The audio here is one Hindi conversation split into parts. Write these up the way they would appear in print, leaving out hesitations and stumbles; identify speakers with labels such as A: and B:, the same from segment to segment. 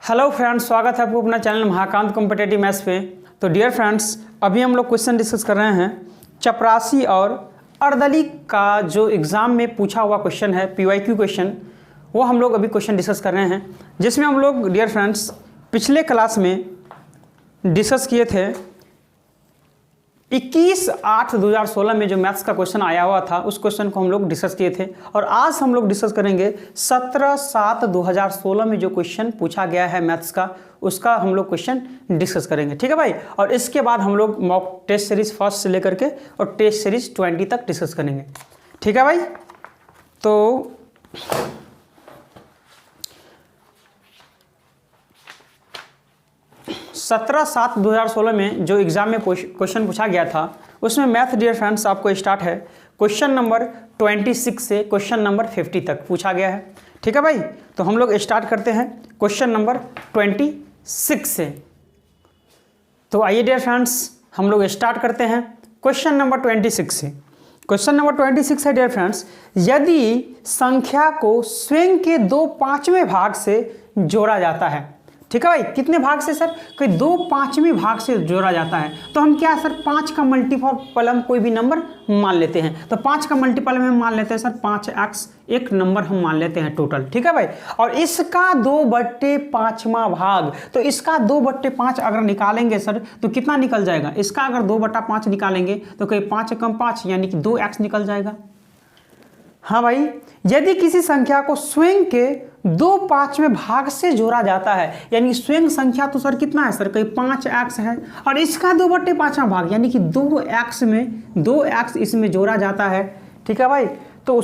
A: हेलो फ्रेंड्स, स्वागत है आपको अपना चैनल महाकांत कॉम्पिटेटिव मैथ्स पे। तो डियर फ्रेंड्स, अभी हम लोग क्वेश्चन डिस्कस कर रहे हैं चपरासी और अर्दली का जो एग्ज़ाम में पूछा हुआ क्वेश्चन है, पीवाईक्यू क्वेश्चन, वो हम लोग अभी क्वेश्चन डिस्कस कर रहे हैं, जिसमें हम लोग डियर फ्रेंड्स पिछले क्लास में डिस्कस किए थे 21/8/2016 में जो मैथ्स का क्वेश्चन आया हुआ था, उस क्वेश्चन को हम लोग डिस्कस किए थे। और आज हम लोग डिस्कस करेंगे 17/7/2016 में जो क्वेश्चन पूछा गया है मैथ्स का, उसका हम लोग क्वेश्चन डिस्कस करेंगे। ठीक है भाई। और इसके बाद हम लोग मॉक टेस्ट सीरीज फर्स्ट से लेकर के और टेस्ट सीरीज 20 तक डिस्कस करेंगे। ठीक है भाई। तो 17/7/2016 में जो एग्ज़ाम में क्वेश्चन पूछा गया था, उसमें मैथ डियर फ्रेंड्स आपको स्टार्ट है क्वेश्चन नंबर 26 से क्वेश्चन नंबर 50 तक पूछा गया है। ठीक है भाई। तो हम लोग स्टार्ट करते हैं क्वेश्चन नंबर 26 से। तो आइए डियर फ्रेंड्स, हम लोग स्टार्ट करते हैं क्वेश्चन नंबर 26 से। क्वेश्चन नंबर 26 है डियर फ्रेंड्स, यदि संख्या को स्वयं के 2/5वें भाग से जोड़ा जाता है। ठीक है भाई। कितने भाग से सर? कोई 2/5वें भाग से जोड़ा जाता है, तो हम क्या सर 5 का मल्टीपल हम कोई भी नंबर मान लेते हैं। तो 5 का मल्टीपल में हम मान लेते हैं सर 5x, एक नंबर हम मान लेते हैं टोटल। ठीक है भाई। और इसका 2/5वां भाग, तो इसका 2/5 अगर निकालेंगे सर तो कितना निकल जाएगा? इसका अगर 2/5 निकालेंगे तो कोई 5 कम 5 यानी कि 2x निकल जाएगा। हाँ भाई। यदि किसी संख्या को स्वयं के 2/5वें भाग से जोड़ा जाता है, यानी स्वयं संख्या तो सर कितना है सर? कोई 5x है, और इसका 2/5वां भाग यानी कि 2x इसमें जोड़ा जाता है। ठीक है भाई। तो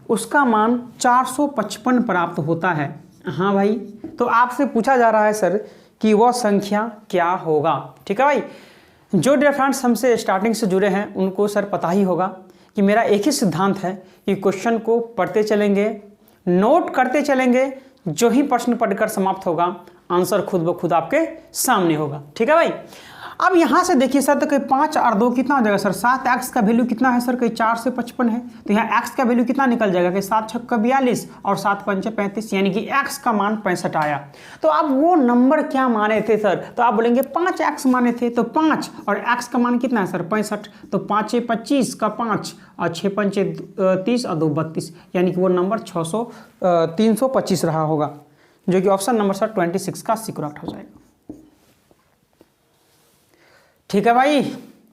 A: उसका मान 455 प्राप्त होता है। हाँ भाई। तो आपसे पूछा जा रहा है सर कि वह संख्या क्या होगा। ठीक है भाई। जो डियर फ्रेंड्स हमसे स्टार्टिंग से जुड़े हैं उनको सर पता ही होगा कि मेरा एक ही सिद्धांत है कि क्वेश्चन को पढ़ते चलेंगे, नोट करते चलेंगे, जो ही प्रश्न पढ़कर समाप्त होगा आंसर खुद ब खुद आपके सामने होगा। ठीक है भाई। अब यहाँ से देखिए सर, तो कोई 5 और 2 कितना हो जाएगा सर? 7x का वैल्यू कितना है सर? कोई 4 से 55 है, तो यहाँ x का वैल्यू कितना निकल जाएगा? कि 7 छक्का 42 और 7 पंचे 35, यानी कि x का मान 65 आया। तो आप वो नंबर क्या माने थे सर? तो आप बोलेंगे 5x माने थे, तो 5 और x का मान कितना है सर? 65। तो 5 25 का 5 और 6 पंचे 30 और 2 32, यानी कि वो नंबर 325 रहा होगा, जो कि ऑप्शन नंबर सर 26 का करेक्ट हो जाएगा। ठीक है भाई।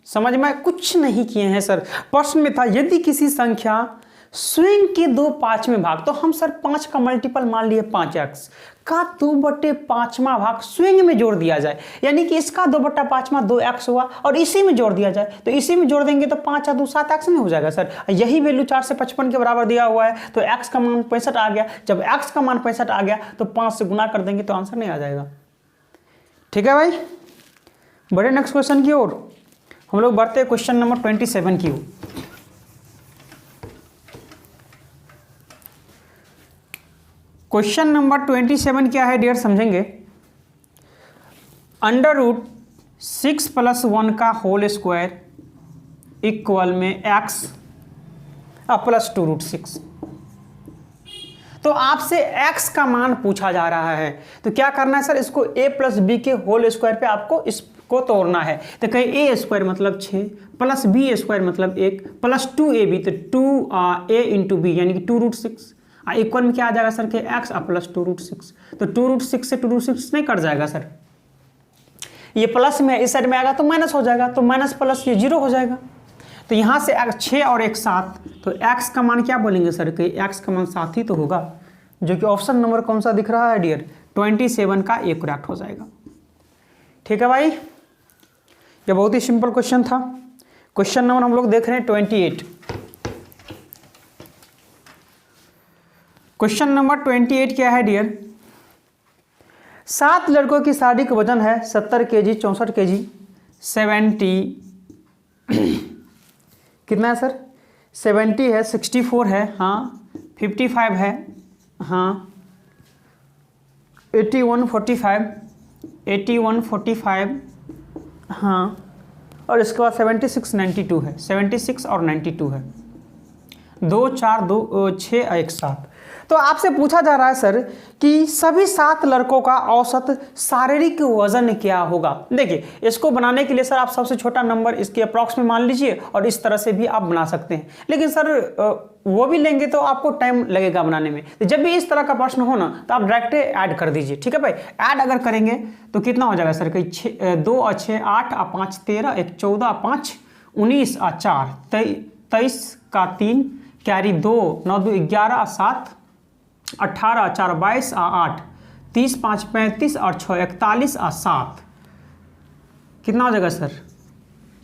A: समझ में कुछ नहीं किए हैं सर। प्रश्न में था यदि किसी संख्या स्वयं के 2/5वें भाग, तो हम सर 5 का मल्टीपल मान लिए 5x का 2/5वां भाग स्वयं में जोड़ दिया जाए, यानी कि इसका 2/5वां 2x हुआ और इसी में जोड़ दिया जाए। तो इसी में जोड़ देंगे तो 5 और 2 7x नहीं हो जाएगा सर? यही वैल्यू 4 से 55 के बराबर दिया हुआ है, तो x का मान 65 आ गया। जब x का मान 65 आ गया तो 5 से गुना कर देंगे तो आंसर नहीं आ जाएगा। ठीक है भाई। बढ़े नेक्स्ट क्वेश्चन की ओर। हम लोग बढ़ते हैं क्वेश्चन नंबर 27 की ओर। क्वेश्चन नंबर 27 क्या है डियर, समझेंगे। √6 + 1 का होल स्क्वायर इक्वल में x + 2√6। तो आपसे x का मान पूछा जा रहा है, तो क्या करना है सर? इसको a + b के होल स्क्वायर पे आपको इसको तोड़ना है। तो कहीं a² मतलब 6 + b² मतलब 1 + 2ab, तो 2a × b यानी कि 2√6 इक्वल में क्या आ जाएगा सर? कि x + 2√6। तो 2√6 से 2√6 नहीं कट जाएगा सर? ये प्लस में इस साइड में आएगा तो माइनस हो जाएगा, तो माइनस प्लस ये 0 हो जाएगा। तो यहाँ से 6 और 1 7, तो x का मान क्या बोलेंगे सर? कि x का मान 7 ही तो होगा, जो कि ऑप्शन नंबर कौन सा दिख रहा है डियर? 27 का ए करेक्ट हो जाएगा। ठीक है भाई। ये बहुत ही सिंपल क्वेश्चन था। क्वेश्चन नंबर हम लोग देख रहे हैं 28। क्वेश्चन नंबर 28 क्या है डियर? 7 लड़कों की साड़ी का वजन है 70 kg, 64 kg, 70 कितना है सर? 70 है, 64 है, हाँ 55 है, हाँ 81 45, हाँ, और इसके बाद 76 92 है, 76 और 92 है। 2 4 2 6 1 7। तो आपसे पूछा जा रहा है सर कि सभी 7 लड़कों का औसत शारीरिक वजन क्या होगा। देखिए, इसको बनाने के लिए सर आप सबसे छोटा नंबर इसके अप्रॉक्स में मान लीजिए और इस तरह से भी आप बना सकते हैं, लेकिन सर वो भी लेंगे तो आपको टाइम लगेगा बनाने में। तो जब भी इस तरह का प्रश्न हो ना तो आप डायरेक्ट ऐड कर दीजिए, ठीक है भाई। ऐड अगर करेंगे तो कितना हो जाएगा सर, कहीं 2 और 6 8 और 5 13, 1 14, 5 19 और 4 23 का 3 कैरी 2 9 2 11 और 7 18 4 22 और 8 30 5 35 और 6 41 और 7 कितना हो जाएगा सर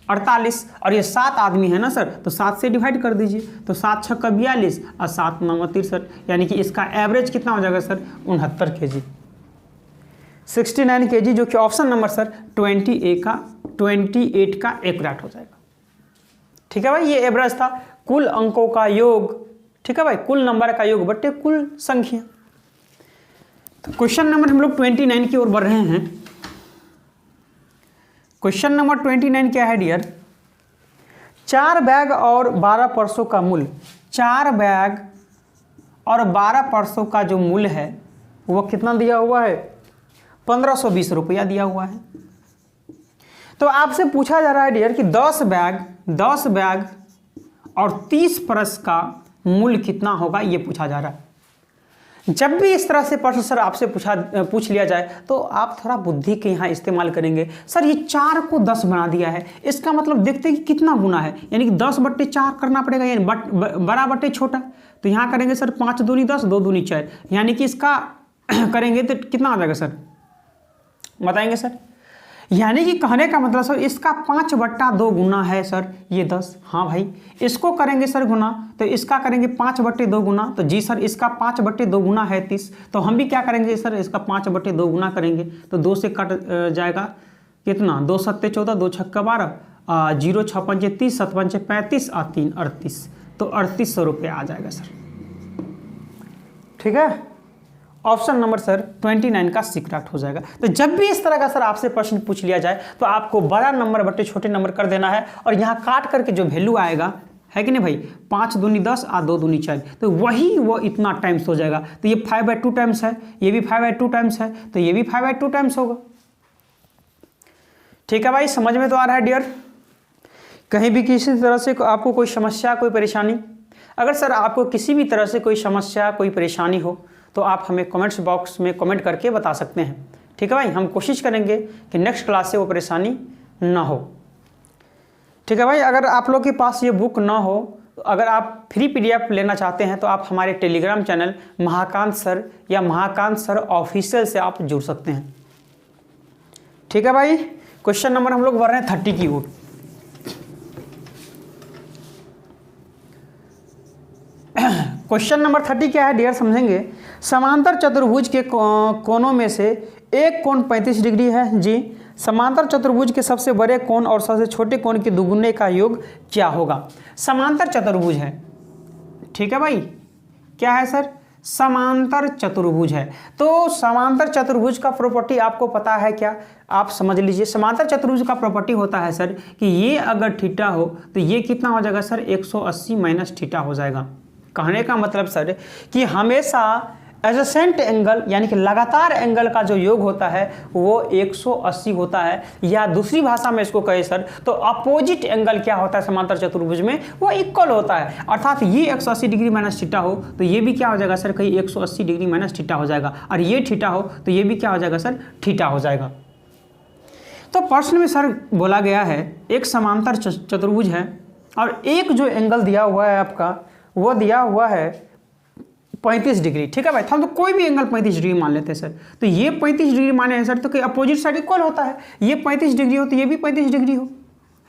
A: 48। और ये 7 आदमी है ना सर, तो 7 से डिवाइड कर दीजिए, तो 7 6 42 और 7 9 63, यानी कि इसका एवरेज कितना हो जाएगा सर 69 kg, 69 kg, जो कि ऑप्शन नंबर सर 28 का एक्यूरेट हो जाएगा। ठीक है भाई, ये एवरेज था कुल अंकों का योग, ठीक है भाई, कुल नंबर का योग बट्टे कुल संख्या। तो क्वेश्चन नंबर हम लोग 29 की ओर बढ़ रहे हैं। क्वेश्चन नंबर 29 क्या है डियर, 4 बैग और 12 पर्सों का मूल्य, 4 बैग और 12 पर्सों का जो मूल्य है वो कितना दिया हुआ है, 1520 रुपया दिया हुआ है। तो आपसे पूछा जा रहा है डियर कि 10 बैग और 30 पर्स का मूल्य कितना होगा, ये पूछा जा रहा है। जब भी इस तरह से प्रश्न सर आपसे पूछ लिया जाए तो आप थोड़ा बुद्धि के यहाँ इस्तेमाल करेंगे। सर ये 4 को 10 बना दिया है, इसका मतलब देखते हैं कि कितना गुना है, यानी कि 10 बट्टे 4 करना पड़ेगा, यानी बड़ा बट्टे छोटा। तो यहाँ करेंगे सर 5 दूनी 10, 2 दूनी 4, यानी कि इसका करेंगे तो कितना आ जाएगा सर, बताएंगे सर। यानी कि कहने का मतलब सर इसका 5/2 गुना है सर ये 10। हाँ भाई, इसको करेंगे सर गुना, तो इसका करेंगे 5/2 गुना, तो जी सर इसका 5/2 गुना है 30। तो हम भी क्या करेंगे सर, इसका 5/2 गुना करेंगे, तो 2 से कट जाएगा कितना, 2 7 14, 2 6 12, 0 6 5 30, 7 5 35 और 3 38, तो 3800 रुपये आ जाएगा सर। ठीक है, ऑप्शन नंबर सर 29 का सिकरेट हो जाएगा। तो जब भी इस तरह का सर आपसे प्रश्न पूछ लिया जाए तो आपको बड़ा नंबर बट्टे छोटे नंबर कर देना है, और यहाँ काट करके जो वैल्यू आएगा है कि नहीं भाई, 5 दूनी 10 और 2 दूनी 4, तो वही वो इतना टाइम्स हो जाएगा। तो ये 5/2 टाइम्स है, ये भी 5/2 टाइम्स है, तो ये भी 5/2 टाइम्स होगा। ठीक है भाई, समझ में तो आ रहा है डियर। कहीं भी किसी तरह से आपको कोई समस्या कोई परेशानी, अगर सर आपको किसी भी तरह से कोई समस्या कोई परेशानी हो तो आप हमें कमेंट्स बॉक्स में कमेंट करके बता सकते हैं। ठीक है भाई, हम कोशिश करेंगे कि नेक्स्ट क्लास से वो परेशानी ना हो। ठीक है भाई, अगर आप लोग के पास ये बुक ना हो, अगर आप फ्री PDF लेना चाहते हैं तो आप हमारे टेलीग्राम चैनल महाकांत सर या महाकांत सर ऑफिशियल से आप जुड़ सकते हैं। ठीक है भाई, क्वेश्चन नंबर हम लोग बढ़ रहे हैं 30 की ओर। क्वेश्चन नंबर 30 क्या है डियर, समझेंगे। समांतर चतुर्भुज के कोनों में से एक कोण 35 डिग्री है। जी, समांतर चतुर्भुज के सबसे बड़े कोण और सबसे छोटे कोण के दुगुने का योग क्या होगा। समांतर चतुर्भुज है, ठीक है भाई, क्या है सर, समांतर चतुर्भुज है। तो समांतर चतुर्भुज का प्रॉपर्टी आपको पता है क्या, आप समझ लीजिए। समांतर चतुर्भुज का प्रॉपर्टी होता है सर कि ये अगर थीटा हो तो ये कितना हो जाएगा सर, 180 माइनस थीटा हो जाएगा। कहने का मतलब सर कि हमेशा एडजेसेंट एंगल यानी कि लगातार एंगल का जो योग होता है वो 180 होता है, या दूसरी भाषा में इसको कहे सर तो अपोजिट एंगल क्या होता है समांतर चतुर्भुज में, वो इक्वल होता है। अर्थात ये 180 डिग्री माइनस थीटा हो तो ये भी क्या हो जाएगा सर, कहीं 180 डिग्री माइनस थीटा हो जाएगा, और ये थीटा हो तो ये भी क्या हो जाएगा सर, थीटा हो जाएगा। तो प्रश्न में सर बोला गया है एक समांतर चतुर्भुज है और एक जो एंगल दिया हुआ है आपका वो दिया हुआ है 35 डिग्री। ठीक है भाई, हम तो कोई भी एंगल 35 डिग्री मान लेते हैं सर। तो ये 35 डिग्री माने हैं सर, तो अपोजिट साइड इक्वल होता है, ये 35 डिग्री हो तो ये भी 35 डिग्री हो,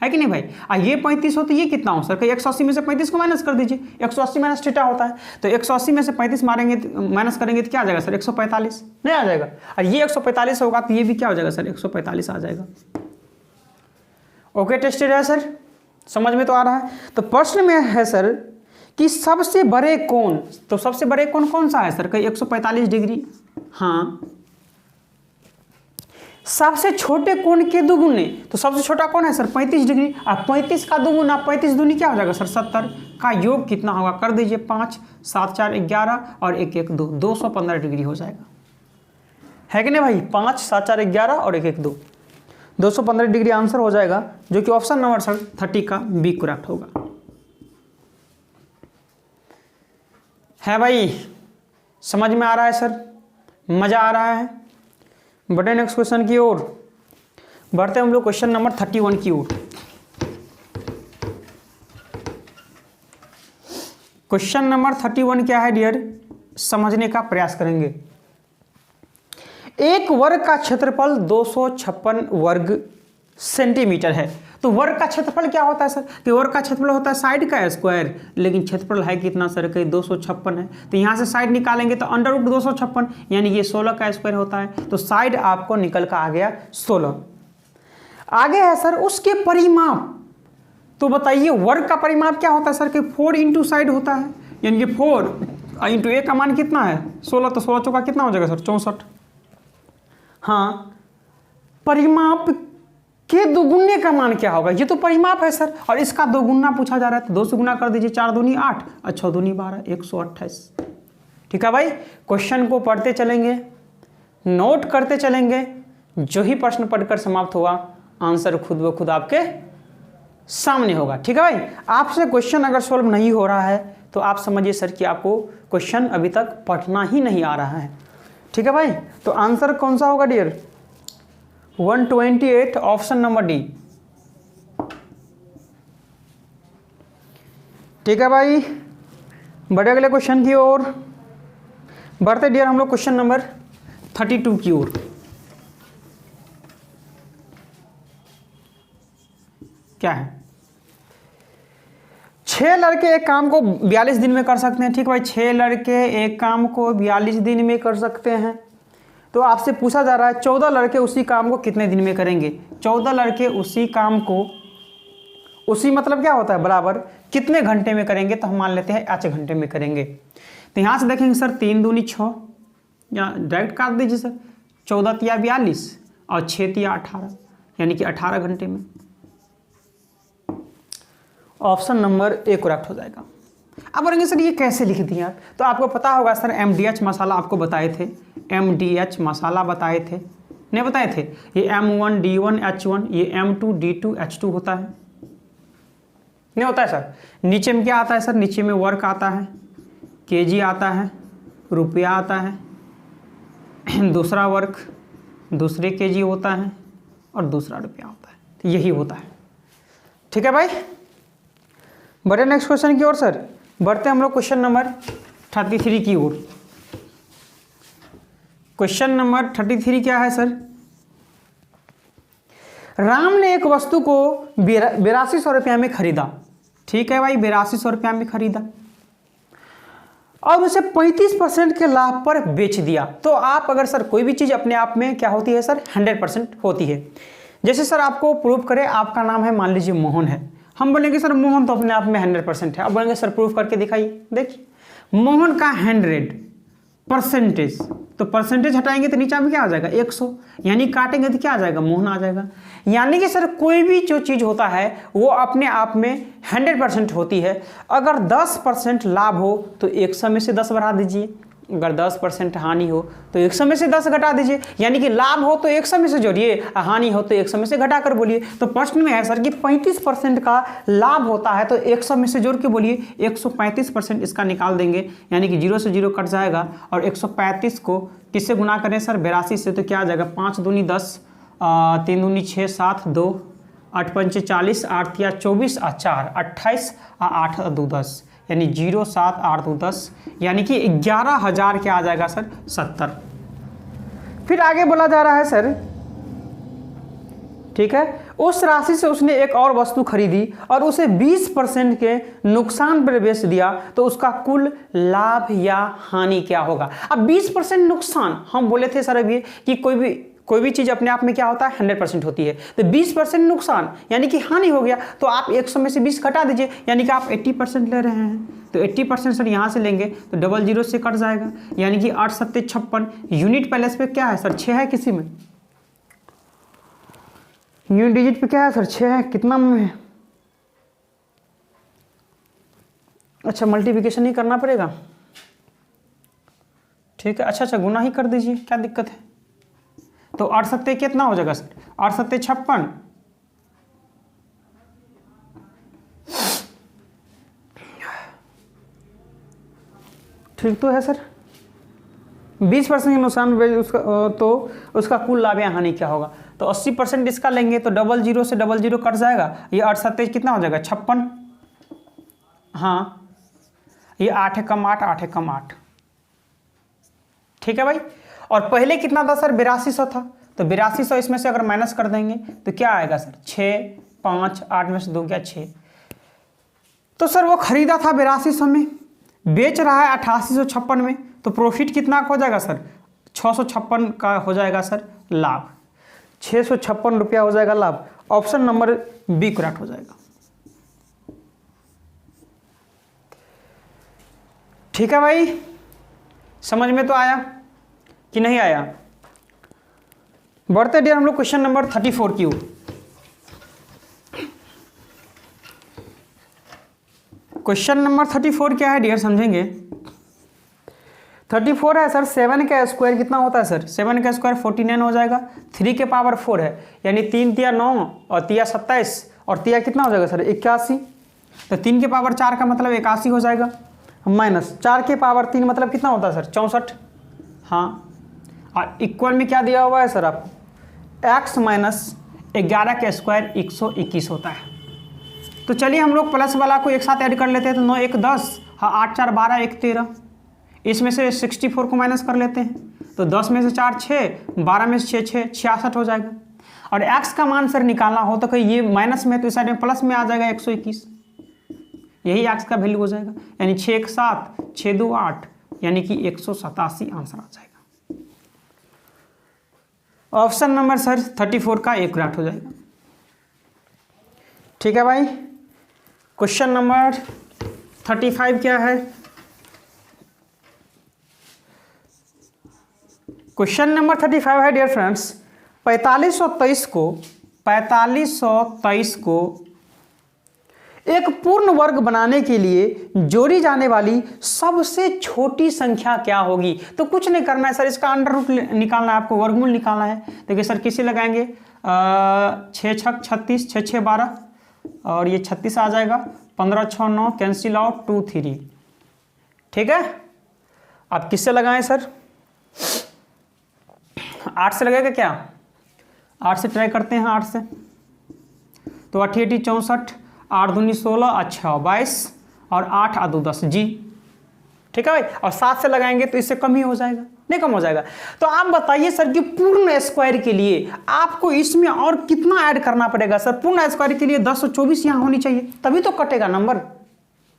A: है कि नहीं भाई। ये 35 हो तो ये कितना हो सर, कहीं 180 में से 35 को माइनस कर दीजिए, 180 माइनस थीटा होता है, तो 180 में से 35 मारेंगे माइनस करेंगे तो क्या आ जाएगा सर, 145 नहीं आ जाएगा। और ये 145 होगा तो ये भी क्या हो जाएगा सर, 145 आ जाएगा। ओके, टेस्टेड है सर, समझ में तो आ रहा है। तो प्रश्न में है सर कि सबसे बड़े कोण, तो सबसे बड़े कोण कौन सा है सर, कहीं 145 डिग्री। हाँ, सबसे छोटे कोण के दुगुने, तो सबसे छोटा कौन है सर 35 डिग्री। अब 35 का दुगुना 35 दूनी क्या हो जाएगा सर 70 का योग कितना होगा कर दीजिए 5 7 4 11 और 1 1 2 215 डिग्री हो जाएगा, है कि नहीं भाई। 5 7 4 11 और 1 1 2 215 डिग्री आंसर हो जाएगा, जो कि ऑप्शन नंबर सर 30 का बी करेक्ट होगा। है भाई, समझ में आ रहा है सर, मजा आ रहा है। बढ़े नेक्स्ट क्वेश्चन की ओर, बढ़ते हम लोग क्वेश्चन नंबर 31 की ओर। क्वेश्चन नंबर 31 क्या है डियर, समझने का प्रयास करेंगे। एक वर्ग का क्षेत्रफल 256 वर्ग सेंटीमीटर है। तो वर्ग का क्षेत्रफल क्या होता है सर, कि वर्ग का क्षेत्रफल होता है साइड का स्क्वायर, लेकिन क्षेत्रफल है कितना सर के 256 है। तो यहाँ से साइड निकालेंगे तो अंडर रूट 256 यानी कि 16 का स्क्वायर होता है। तो साइड आपको निकल कर आ गया 16। आगे है सर उसके परिमाप, तो बताइए वर्ग का परिमाप क्या होता है सर, कि 4 इंटू साइड होता है, यानी कि 4 इंटू ए का मान कितना है 16, तो 16 चौका कितना हो जाएगा सर 64। हाँ, परिमाप के दोगुने का मान क्या होगा, ये तो परिमाप है सर, और इसका दोगुना पूछा जा रहा है, तो 2 से गुना कर दीजिए, 4 दूनी 8 और 6 दूनी 12 128। ठीक है भाई, क्वेश्चन को पढ़ते चलेंगे, नोट करते चलेंगे, जो ही प्रश्न पढ़कर समाप्त हुआ आंसर खुद ब खुद आपके सामने होगा। ठीक है भाई, आपसे क्वेश्चन अगर सॉल्व नहीं हो रहा है तो आप समझिए सर कि आपको क्वेश्चन अभी तक पढ़ना ही नहीं आ रहा है। ठीक है भाई, तो आंसर कौन सा होगा डियर 128 ऑप्शन नंबर डी। ठीक है भाई, बढ़े अगले क्वेश्चन की ओर, बढ़ते डियर हम लोग क्वेश्चन नंबर 32 की ओर। क्या है, 6 लड़के एक काम को 42 दिन में कर सकते हैं। ठीक भाई, 6 लड़के एक काम को 42 दिन में कर सकते हैं। तो आपसे पूछा जा रहा है 14 लड़के उसी काम को कितने दिन में करेंगे। 14 लड़के उसी काम को, उसी मतलब क्या होता है बराबर, कितने घंटे में करेंगे, तो हम मान लेते हैं 8 घंटे में करेंगे। तो यहाँ से देखेंगे सर 3 दूनी 6, या डायरेक्ट काट दीजिए सर, 14 तिया 42 और 6 तिया 18, यानी कि 18 घंटे में। ऑप्शन नंबर ए करेक्ट हो जाएगा। अब बोलेंगे सर ये कैसे लिख दिया, तो आपको पता होगा सर MDH मसाला आपको बताए थे, MDH मसाला बताए थे, नहीं बताए थे, ये M1 D1 H1, ये M2 D2 H2 होता है, नहीं होता है सर। नीचे में क्या आता है सर, नीचे में वर्क आता है, केजी आता है, रुपया आता है, दूसरा वर्क, दूसरे केजी होता है और दूसरा रुपया होता है, तो यही होता है। ठीक है भाई, बढ़े नेक्स्ट क्वेश्चन की ओर सर, बढ़ते हम लोग क्वेश्चन नंबर 33 की ओर। क्वेश्चन नंबर 33 क्या है सर, राम ने एक वस्तु को 8200 रुपया में खरीदा। ठीक है भाई, 8200 रुपया में खरीदा और उसे 35% के लाभ पर बेच दिया। तो आप अगर सर कोई भी चीज अपने आप में क्या होती है सर 100% होती है। जैसे सर आपको प्रूव करें, आपका नाम है मान लीजिए मोहन है, हम बोलेंगे सर मोहन तो अपने आप में 100% है। अब बोलेंगे सर प्रूफ करके दिखाइए, देखिए मोहन का 100%, तो परसेंटेज हटाएंगे तो नीचे में क्या आ जाएगा 100, यानी काटेंगे तो क्या आ जाएगा मोहन आ जाएगा। यानी कि सर कोई भी जो चीज़ होता है वो अपने आप में 100% होती है। अगर 10% लाभ हो तो 100 में से 10 बढ़ा दीजिए, अगर 10% हानि हो तो 100 में से 10 घटा दीजिए, यानी कि लाभ हो तो 100 में से जोड़िए, हानि हो तो 100 में से घटा कर बोलिए। तो प्रश्न में है सर कि 35% का लाभ होता है, तो 100 में से जोड़ के बोलिए 135% इसका निकाल देंगे, यानी कि 0 से 0 कट जाएगा। और 135 को किससे गुना करें सर 82 से, तो क्या आ जाएगा 5 दूनी 10, 3 दूनी 6, 7, 2, 8 पंचे 40, 8 तिया 24 और 4 28 और 8 2 10, यानी 0 7 8 2 10, यानी कि 11,000 क्या आ जाएगा सर 70। फिर आगे बोला जा रहा है सर, ठीक है, उस राशि से उसने एक और वस्तु खरीदी और उसे 20% के नुकसान पर बेच दिया, तो उसका कुल लाभ या हानि क्या होगा। अब 20% नुकसान, हम बोले थे सर अभी कि कोई भी चीज़ अपने आप में क्या होता है 100% होती है, तो 20% नुकसान यानी कि हानि हो गया, तो आप 100 में से 20 घटा दीजिए, यानी कि आप 80% ले रहे हैं, तो 80% सर यहाँ से लेंगे तो 00 से कट जाएगा, यानी कि 8 7 56 यूनिट पैलेस पे क्या है सर 6 है किसी में, यूनिट डिजिट पे क्या है सर? 6 है। कितना में है? अच्छा मल्टीप्लिकेशन ही करना पड़ेगा, ठीक है। अच्छा गुना ही कर दीजिए, क्या दिक्कत है। तो 8 सत्ते कितना हो जाएगा सर? 8 सत्ते 56। ठीक तो है सर। 20% के नुकसान उसका तो उसका कुल लाभ या हानि क्या होगा? तो 80% इसका लेंगे तो 00 से 00 कट जाएगा। ये 8 सत्ते कितना हो जाएगा? 56। हाँ ये 8 है कम 8, 8 है कम 8, ठीक है भाई। और पहले कितना था सर? 8200 था। तो 8200 इसमें से अगर माइनस कर देंगे तो क्या आएगा सर? 6, 5, 8 में से 2 क्या? 6। तो सर वो खरीदा था 8200 में, बेच रहा है 8856 में, तो प्रॉफिट कितना हो जाएगा सर? 656 का हो जाएगा सर लाभ। 656 रुपया हो जाएगा लाभ। ऑप्शन नंबर बी करेक्ट हो जाएगा, ठीक है भाई। समझ में तो आया कि नहीं आया? बढ़ते डियर हम लोग क्वेश्चन नंबर 34 की ओर। क्वेश्चन नंबर 34 क्या है डियर, समझेंगे। 34 है सर, 7 का स्क्वायर कितना होता है सर? 7 का स्क्वायर 49 हो जाएगा। 3 के पावर 4 है, यानी 3 तिया 9 और तिया 27 और तिया कितना हो जाएगा सर? 81। तो 3 के पावर 4 का मतलब 81 हो जाएगा, माइनस 4 के पावर 3 मतलब कितना होता है सर? 64। हाँ, और इक्वल में क्या दिया हुआ है सर आपको? x माइनस 11 का स्क्वायर 121 होता है। तो चलिए हम लोग प्लस वाला को एक साथ ऐड कर लेते हैं। तो 9 1 10, हाँ 8 4 12 1 13। इसमें से 64 को माइनस कर लेते हैं। तो 10 में से 4 6, 12 में से 6 6 66 हो जाएगा। और x का मान सर निकालना हो तो कहीं ये माइनस में तो इस साइड में प्लस में आ जाएगा 121, यही x का वैल्यू हो जाएगा। यानी 6 1 7 6 2 8, यानी कि 187 आंसर आ जाएगा। ऑप्शन नंबर सर 34 का एक करेक्ट हो जाएगा, ठीक है भाई। क्वेश्चन नंबर 35 क्या है? क्वेश्चन नंबर 35 है डियर फ्रेंड्स, 4523 को एक पूर्ण वर्ग बनाने के लिए जोड़ी जाने वाली सबसे छोटी संख्या क्या होगी? तो कुछ नहीं करना है सर, इसका अंडर रूट निकालना है आपको, वर्गमूल निकालना है। देखिए सर किसे लगाएंगे? 6 6 36, 6 6 12 और ये 36 आ जाएगा। 15 6 9 कैंसिल आउट 2 3, ठीक है। आप किससे लगाएं सर? 8 से लगेगा क्या? 8 से ट्राई करते हैं, 8 से। तो 8 8 64, 8 दूनी 16, अच्छा 22 और 8 8 10 जी, ठीक है भाई। और 7 से लगाएंगे तो इससे कम ही हो जाएगा, नहीं कम हो जाएगा। तो आप बताइए सर कि पूर्ण स्क्वायर के लिए आपको इसमें और कितना ऐड करना पड़ेगा सर? पूर्ण स्क्वायर के लिए 1024 यहाँ होनी चाहिए, तभी तो कटेगा नंबर।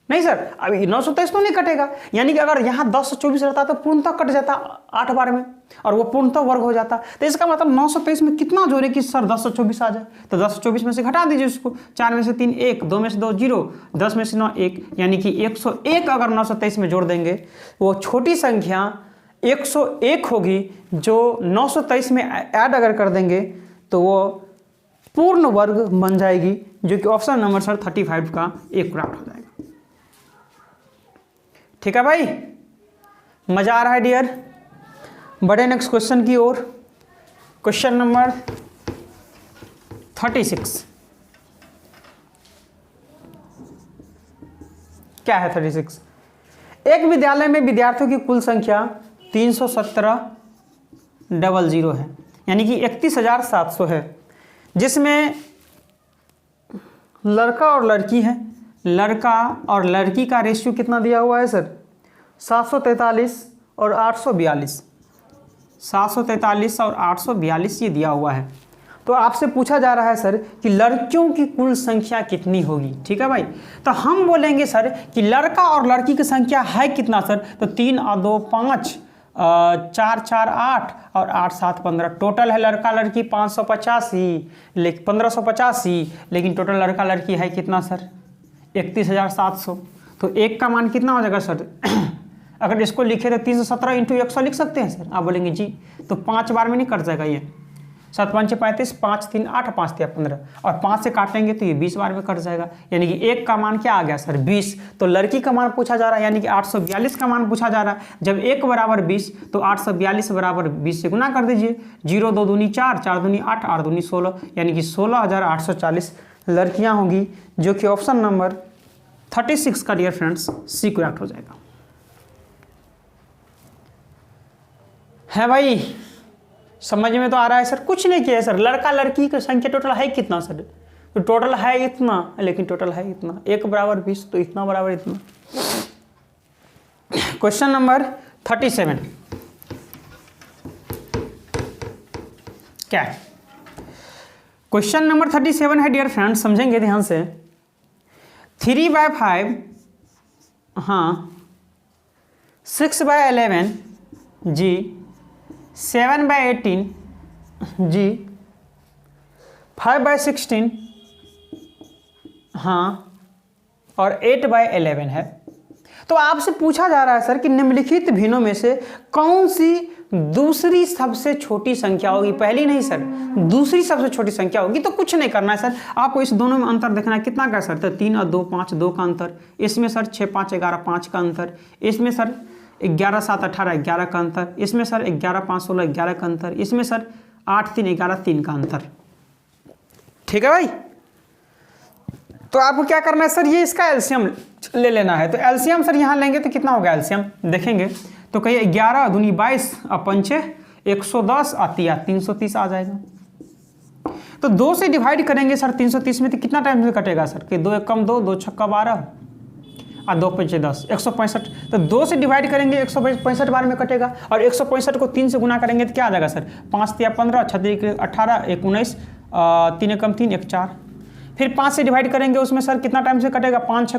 A: नहीं सर, अभी 923 तो नहीं कटेगा, यानी कि अगर यहाँ 1024 रहता तो पूर्णतः कट जाता 8 बार में और वो पूर्णतः वर्ग हो जाता। तो इसका मतलब 923 में कितना जोड़े कि सर 1024 आ जाए? तो 1024 में से घटा दीजिए उसको। 4 में से 3 1, 2 में से 2 0, 10 में से 9 1, यानी कि 101 अगर 923 में जोड़ देंगे वो छोटी संख्या 101 होगी, जो 923 में ऐड अगर कर देंगे तो वो पूर्ण वर्ग बन जाएगी, जो कि ऑप्शन नंबर सर 35 का एक करेक्ट हो जाएगा, ठीक है भाई। मजा आ रहा है डियर? बढ़े नेक्स्ट क्वेश्चन की ओर। क्वेश्चन नंबर 36 क्या है? 36, एक विद्यालय में विद्यार्थियों की कुल संख्या 317,000 है, यानी कि 31,700 है, जिसमें लड़का और लड़की है। लड़का और लड़की का रेशियो कितना दिया हुआ है सर? 743 और 842, 743 और 842 ये दिया हुआ है। तो आपसे पूछा जा रहा है सर कि लड़कियों की कुल संख्या कितनी होगी, ठीक है भाई। तो हम बोलेंगे सर कि लड़का और लड़की की संख्या है कितना सर? तो 3 और 2 5, 4 4 8 और 8 7 15। टोटल है लड़का लड़की 585, लेकिन 1585, लेकिन टोटल लड़का लड़की है कितना सर? 31,700। तो एक का मान कितना हो जाएगा सर? अगर इसको लिखे तो 317 × 100 लिख सकते हैं सर? आप बोलेंगे जी, तो 5 बार में नहीं कट जाएगा ये। 7 5 35, 5 3 8, 5 3 15 और 5 से काटेंगे तो ये 20 बार में कट जाएगा, यानी कि एक का मान क्या आ गया सर 20। तो लड़की का मान पूछा जा रहा है, यानी कि 842 का मान पूछा जा रहा है। जब 1 बराबर 20 तो 842 बराबर 20 से गुना कर दीजिए। 0 2 दूनी 4, 4 दूनी 8, 8 दूनी 16, यानी कि 16,840 लड़कियाँ होंगी, जो कि ऑप्शन नंबर 36 का डियर फ्रेंड्स सी करेक्ट हो जाएगा। है भाई, समझ में तो आ रहा है सर? कुछ नहीं किया है सर, लड़का लड़की की संख्या टोटल है कितना सर? तो टोटल है इतना, लेकिन टोटल है इतना, 1 बराबर 20 तो इतना बराबर इतना। क्वेश्चन नंबर 37 क्या है? क्वेश्चन नंबर 37 है डियर फ्रेंड्स, समझेंगे ध्यान से। 3/5, हाँ 6/11 जी, 7/18 जी, 5/16 हाँ, और 8/11 है। तो आपसे पूछा जा रहा है सर कि निम्नलिखित भिन्नों में से कौन सी दूसरी सबसे छोटी संख्या होगी? पहली नहीं सर, दूसरी सबसे छोटी संख्या होगी। तो कुछ नहीं करना है सर, आपको इस दोनों में अंतर देखना है। कितना का सर? तो 3 और 2 5, 2 का अंतर। इसमें सर 6 5 11 5 का अंतर। इसमें सर 11 7 18 11 का अंतर। इसमें सर 11 5 16 11 का अंतर। इसमें सर 8 3 11 3 का अंतर। ठीक है भाई? तो आपको क्या करना है सर, ये इसका एलसीएम ले लेना है। तो एलसीएम सर यहाँ लेंगे तो कितना होगा एलसीएम देखेंगे तो कहिए 11 दूनी 22 और 5 110 आती है 330 आ जाएगा। तो 2 से डिवाइड करेंगे सर 330 में, तो कितना टाइम से कटेगा सर? कि 2 1 कम 2, 2 6 12 और 2 5 10, 165। तो 2 से डिवाइड करेंगे 165 बार में कटेगा, और 165 को 3 से गुना करेंगे तो क्या आ जाएगा सर? 5 3 15, 6 3 18, 1 19, 3 1 3 1 4। फिर 5 से डिवाइड करेंगे, उसमें सर कितना टाइम से कटेगा? 5 6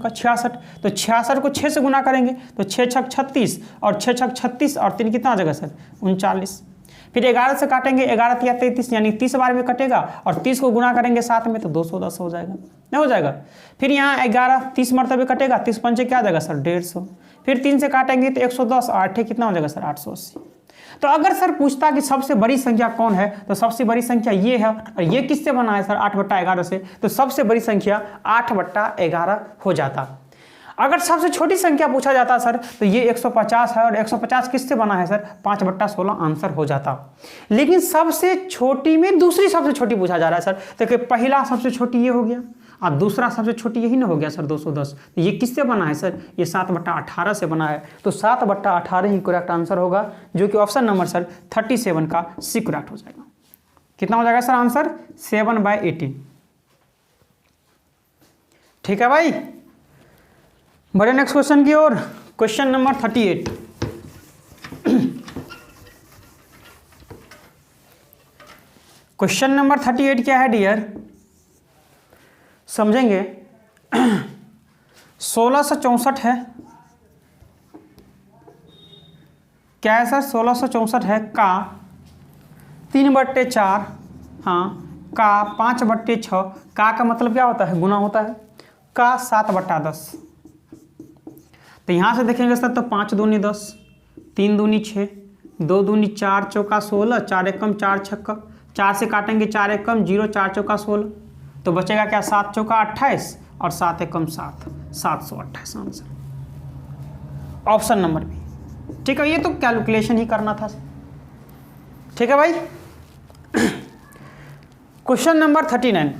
A: 66। तो 66 को 6 से गुना करेंगे तो 6 6 36 और 6 6 36 और 3 कितना आ जाएगा सर? 39। फिर 11 से काटेंगे, 11 3 33, यानी 30 बार में कटेगा, और 30 को गुना करेंगे 7 में तो 210 हो जाएगा, नहीं हो जाएगा? फिर यहाँ 11 30 मरतबे कटेगा, 30 पंचे क्या आ जाएगा सर? 150। फिर 3 से काटेंगे तो 110, 8 कितना हो जाएगा सर? 880। तो अगर सर पूछता कि सबसे बड़ी संख्या कौन है, तो सबसे बड़ी संख्या ये है, और ये किससे बना है सर? 8/11 से। तो सबसे बड़ी संख्या 8/11 हो जाता। अगर सबसे छोटी संख्या पूछा जाता सर, तो ये 150 है, और 150 किससे बना है सर? 5/16 आंसर हो जाता। लेकिन सबसे छोटी में दूसरी सबसे छोटी पूछा जा रहा है सर, तो पहला सबसे छोटी ये हो गया, और दूसरा सबसे छोटी यही ना हो गया सर 210। तो ये किससे बना है सर? ये 7/18 से बना है। तो 7/18 ही करेक्ट आंसर होगा, जो कि ऑप्शन नंबर सर 37 का सी करेक्ट हो जाएगा। कितना हो जाएगा सर आंसर? 7/18। ठीक है भाई, बढ़े नेक्स्ट क्वेश्चन की ओर। Question number 38। क्वेश्चन नंबर 38 क्या है डियर? समझेंगे। 1664 है, क्या है सर? 1664 है का 3/4, हाँ का 5/6, का मतलब क्या होता है? गुना होता है। का 7/10। तो यहाँ से देखेंगे सर, तो 5 दूनी 10, 3 दूनी 6, 2 दूनी 4 चौका 16, 4 1 4 6, 4 से काटेंगे 4 1 0, 4 चौका 16, तो बचेगा क्या? 7 चौका 28 और 7 1 7, 728 आंसर, ऑप्शन नंबर बी। ठीक है, ये तो कैलकुलेशन ही करना था। ठीक है भाई। Question number 39।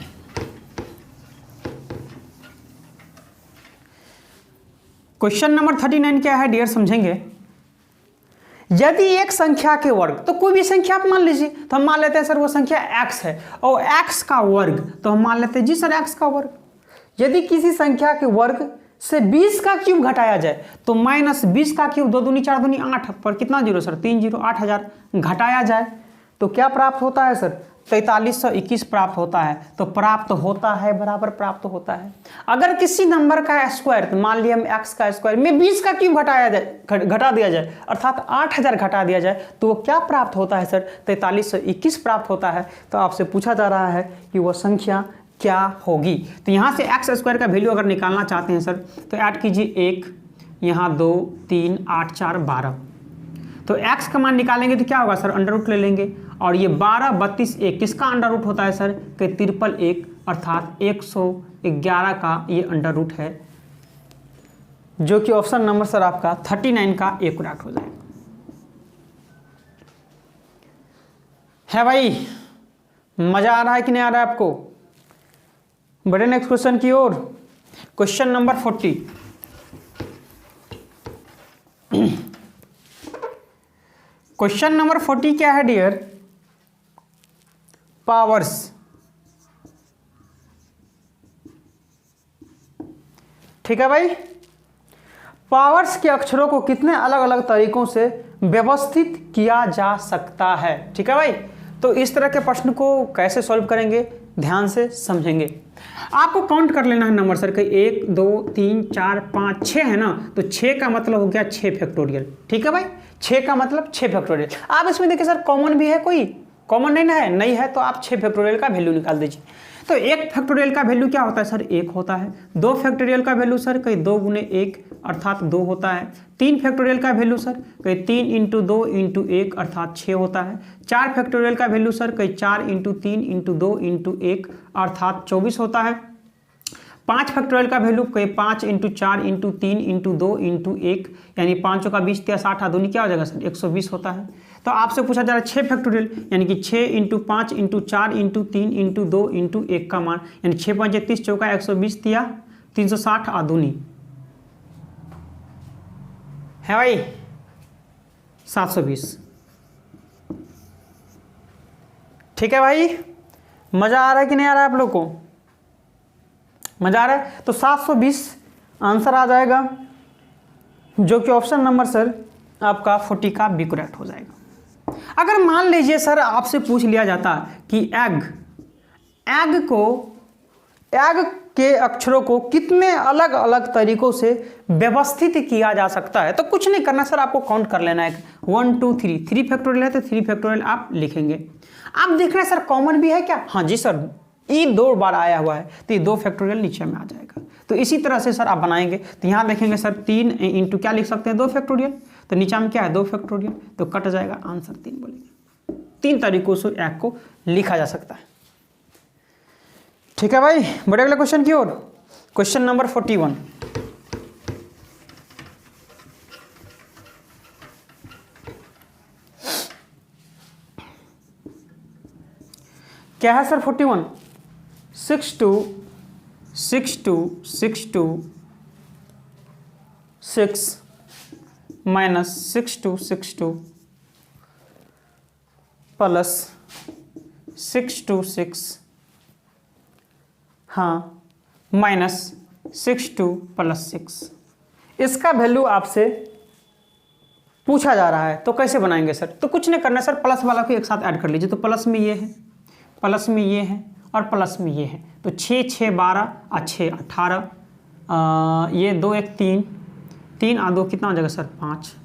A: क्वेश्चन नंबर 39 क्या है डियर? समझेंगे। यदि एक संख्या के वर्ग, तो कोई भी संख्या आप मान लीजिए, तो हम मान लेते हैं सर वो संख्या x है, और x का वर्ग, तो हम मान लेते हैं जी सर x का वर्ग। यदि किसी संख्या के वर्ग से 20 का क्यूब घटाया जाए, तो -20 का क्यूब 2 दूनी 4 दूनी 8 पर कितना जीरो सर? 3 0, 8000 घटाया जाए तो क्या प्राप्त होता है सर? 4321 प्राप्त होता है। तो प्राप्त होता है बराबर प्राप्त होता है। अगर किसी नंबर का स्क्वायर, तो मान लिया हम x का स्क्वायर में 20 का क्यूब घटा दिया जाए, अर्थात 8000 घटा दिया जाए, तो वो क्या प्राप्त होता है सर? 4321 प्राप्त होता है। तो आपसे पूछा जा रहा है कि वो संख्या क्या होगी। तो यहाँ से x स्क्वायर का वैल्यू अगर निकालना चाहते हैं सर, तो ऐड कीजिए 1, यहाँ 2 3 8 4 12। तो x का मान निकालेंगे तो क्या होगा सर? अंडर रूट ले लेंगे, और ये 12, 32, 1 किसका अंडर रूट होता है सर कि 1 1 अर्थात 111 का ये अंडर रूट है, जो कि ऑप्शन नंबर सर आपका 39 का एक्यूरेट हो जाएगा। है भाई, मजा आ रहा है कि नहीं आ रहा है आपको? बढ़े नेक्स्ट क्वेश्चन की ओर। Question number 40। क्वेश्चन नंबर 40 क्या है डियर? पावर्स। ठीक है भाई, पावर्स के अक्षरों को कितने अलग अलग तरीकों से व्यवस्थित किया जा सकता है। ठीक है भाई, तो इस तरह के प्रश्न को कैसे सॉल्व करेंगे, ध्यान से समझेंगे। आपको काउंट कर लेना है नंबर सर के 1 2 3 4 5 6 है ना, तो 6 का मतलब हो गया 6 फैक्टोरियल। ठीक है भाई, 6 का मतलब 6 फैक्टोरियल। आप इसमें देखिए सर कॉमन भी है, कोई कॉमन नहीं ना है, नहीं है तो आप 6 फैक्टोरियल का वैल्यू निकाल दीजिए। तो 1 फैक्टोरियल का वैल्यू क्या होता है सर? 1 होता है। 2 फैक्टोरियल का वैल्यू सर कहीं 2 गुने 1 अर्थात 2 होता है। 3 फैक्टोरियल का वैल्यू सर कहीं 3 इंटू 2 इंटू 1 अर्थात 6 होता है। 4 फैक्टोरियल का वैल्यू सर कहीं 4 इंटू 3 इंटू 2 इंटू 1 अर्थात 24 होता है। 5 फैक्टोरियल का वैल्यू कहीं 5 इंटू 4 इंटू 3 इंटू 2 इंटू 1 यानी 5 का 20 या 60 आदुनी क्या हो जाएगा सर? 120 होता है। तो आपसे पूछा जा रहा है 6 फैक्टोरियल यानी कि 6 into 5 into 4 into 3 into 2 into 1 का मान, यानी 6 5 30 चौका 120 दिया 360 आदुनी है भाई 720। ठीक है भाई, मजा आ रहा है कि नहीं आ रहा है आप लोग को? मजा आ रहा है? तो 720 आंसर आ जाएगा, जो कि ऑप्शन नंबर सर आपका 40 का बी करेक्ट हो जाएगा। अगर मान लीजिए सर आपसे पूछ लिया जाता कि एग के अक्षरों को कितने अलग अलग तरीकों से व्यवस्थित किया जा सकता है, तो कुछ नहीं करना सर, आपको काउंट कर लेना है। 1 2 3 फैक्टोरियल है तो 3 फैक्टोरियल आप लिखेंगे। आप देख रहे हैं सर कॉमन भी है क्या? हाँ जी सर, ये 2 बार आया हुआ है तो ये 2 फैक्टोरियल नीचे में आ जाएगा। तो इसी तरह से सर आप बनाएंगे। तो यहाँ देखेंगे सर 3 इंटू क्या लिख सकते हैं? 2 फैक्टोरियल। तो नीचे में क्या है? 2 फैक्टोरियल, तो कट जाएगा, आंसर 3 बोलेंगे। 3 तरीकों से एक को लिखा जा सकता है। ठीक है भाई, बढ़े अगले क्वेश्चन की ओर। Question number 41। क्या है सर? 41 6 2 6 2 6 2 6 माइनस 6 2 6 2 प्लस 6 2 6 हाँ माइनस 6 2 प्लस 6। इसका वैल्यू आपसे पूछा जा रहा है, तो कैसे बनाएंगे सर? तो कुछ नहीं करना सर, प्लस वाला को एक साथ ऐड कर लीजिए। तो प्लस में ये है, प्लस में ये है और प्लस में ये है, तो 6 6 12 और 6 18, ये 2 1 3 3 और 2 कितना हो जाएगा सर? 5।